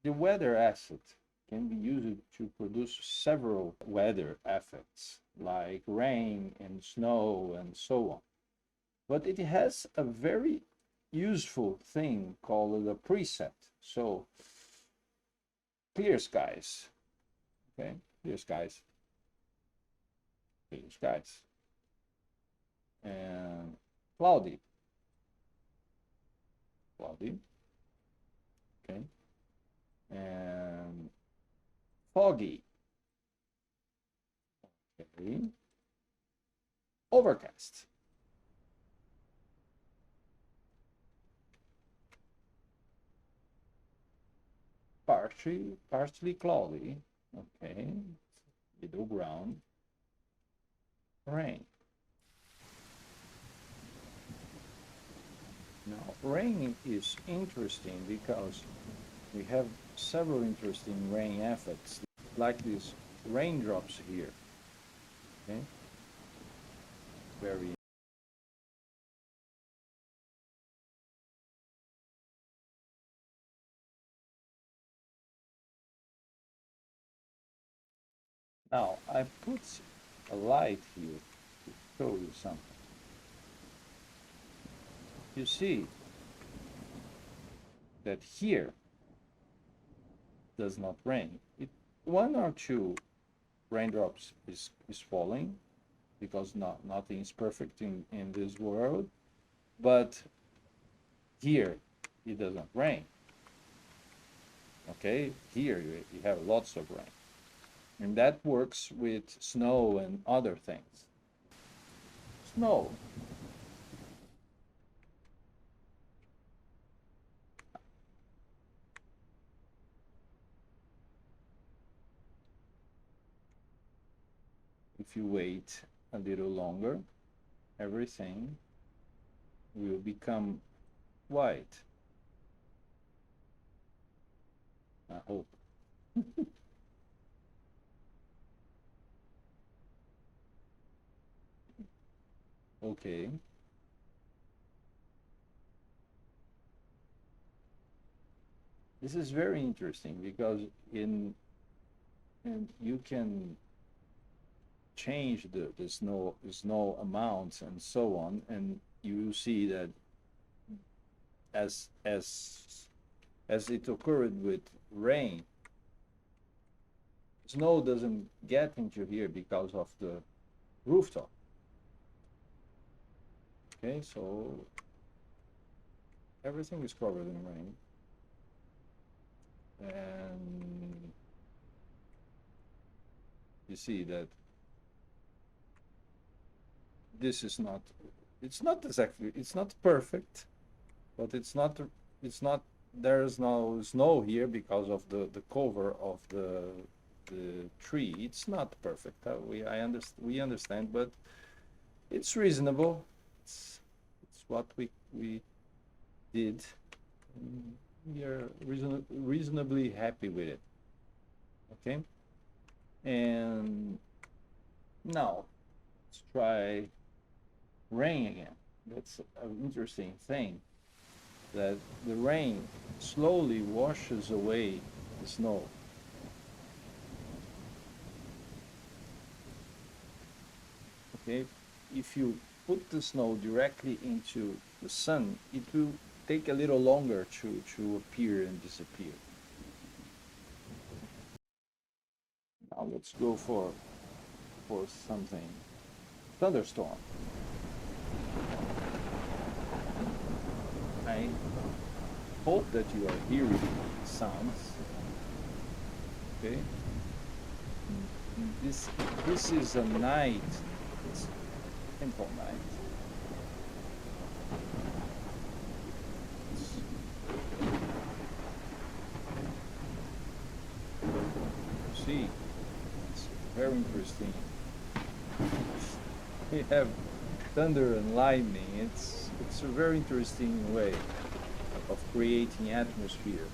The weather asset can be used to produce several weather effects like rain and snow and so on. But it has a very useful thing called a preset. So clear skies, okay, clear skies, clear skies, and cloudy, cloudy, okay, and foggy, okay, overcast, partially cloudy, okay, middle ground, rain. Now, rain is interesting because we have several interesting rain effects, like these raindrops here, okay, very. Now, I put a light here to show you something. You see that here does not rain. One or two raindrops is falling because nothing is perfect in this world, but here it doesn't rain. Okay, here you have lots of rain. And that works with snow and other things. Snow. If you wait a little longer, everything will become white. I hope. Okay. This is very interesting because in and you can change the snow amounts and so on, and you see that as as as it occurred with rain, snow doesn't get into here because of the rooftop. Okay, so everything is covered in rain, and you see that this is not, it's not exactly, it's not perfect, but it's not there's no snow here because of the cover of the tree. It's not perfect. We understand, but it's reasonable. It's what we did. We are reasonably happy with it. Okay, and now let's try rain again. That's an interesting thing, that the rain slowly washes away the snow. Okay, if you put the snow directly into the sun, it will take a little longer to appear and disappear. Now let's go for something. Thunderstorm. I hope that you are hearing sounds. Okay. This this is a night. It's a simple night. See, it's very interesting. We have thunder and lightning. It's a very interesting way of creating atmosphere.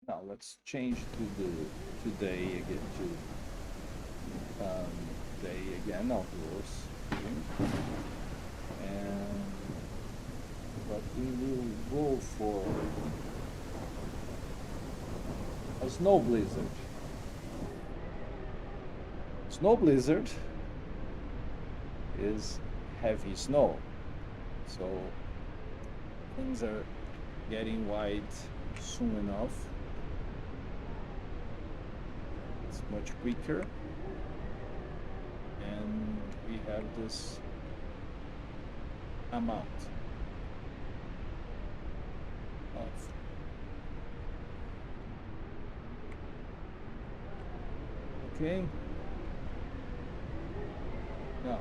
Now let's change to the day again, to day again outdoors. Okay. And but we will go for a snow blizzard. Snow blizzard is heavy snow, so things are getting white soon enough. It's much quicker, and we have this amount of okay. Now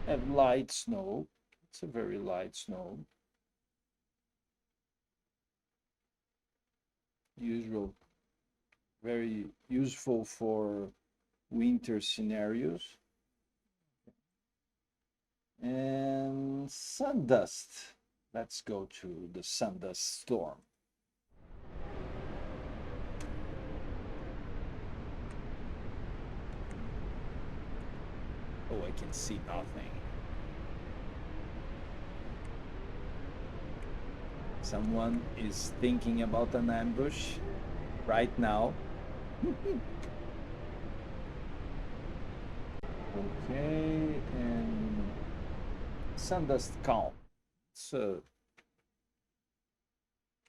have light snow. It's a very light snow. Usual, very useful for winter scenarios. And sun dust. Let's go to the sun dust storm. Oh, I can see nothing. Someone is thinking about an ambush right now. Okay, and sun dust calm. It's a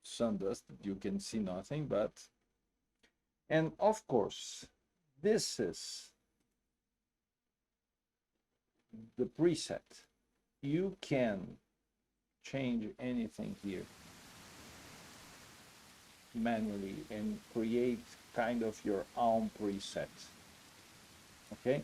sun dust, you can see nothing, but and of course this is the preset. You can change anything here manually and create kind of your own preset. Okay,